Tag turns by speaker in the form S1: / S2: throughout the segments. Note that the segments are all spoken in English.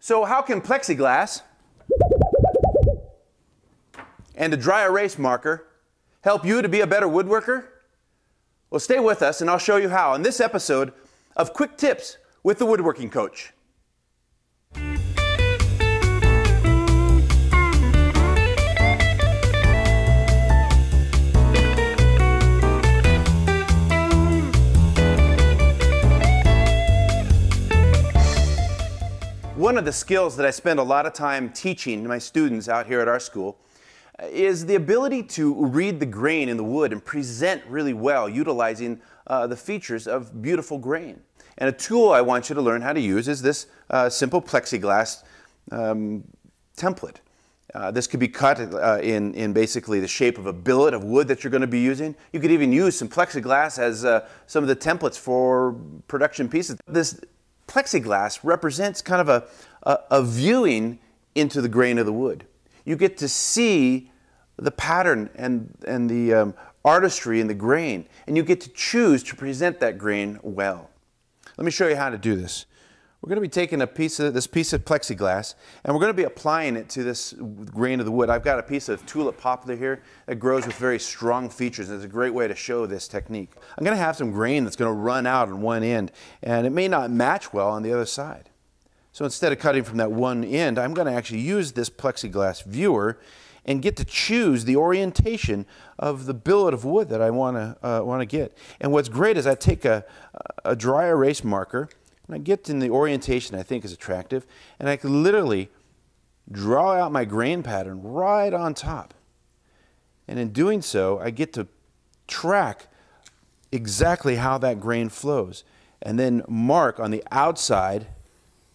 S1: So how can plexiglass and a dry erase marker help you to be a better woodworker? Well, stay with us and I'll show you how in this episode of Quick Tips with the Woodworking Coach. One of the skills that I spend a lot of time teaching my students out here at our school is the ability to read the grain in the wood and present really well utilizing the features of beautiful grain. And a tool I want you to learn how to use is this simple plexiglass template. This could be cut in basically the shape of a billet of wood that you're going to be using. You could even use some plexiglass as some of the templates for production pieces. This plexiglass represents kind of a viewing into the grain of the wood. You get to see the pattern and the artistry in the grain, and you get to choose to present that grain well. Let me show you how to do this. We're going to be taking this piece of plexiglass, and we're going to be applying it to this grain of the wood. I've got a piece of tulip poplar here that grows with very strong features. It's a great way to show this technique. I'm going to have some grain that's going to run out on one end, and it may not match well on the other side. So instead of cutting from that one end, I'm going to actually use this plexiglass viewer and get to choose the orientation of the billet of wood that I want to get. And what's great is I take a dry erase marker, and I get in the orientation I think is attractive, and I can literally draw out my grain pattern right on top. And in doing so, I get to track exactly how that grain flows, and then mark on the outside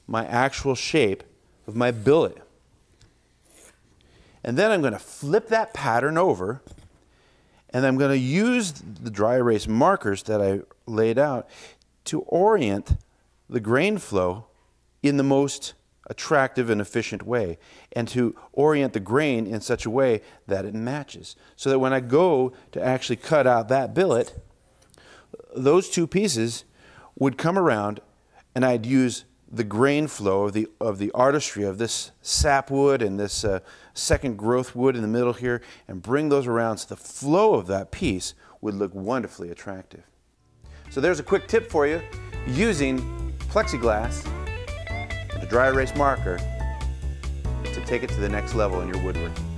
S1: my actual shape of my billet. And then I'm going to flip that pattern over, and I'm going to use the dry erase markers that I laid out to orient the grain flow in the most attractive and efficient way, and to orient the grain in such a way that it matches. So that when I go to actually cut out that billet, those two pieces would come around and I'd use the grain flow of the artistry of this sapwood and this second growth wood in the middle here, and bring those around so the flow of that piece would look wonderfully attractive. So there's a quick tip for you using plexiglass and a dry erase marker to take it to the next level in your woodworking.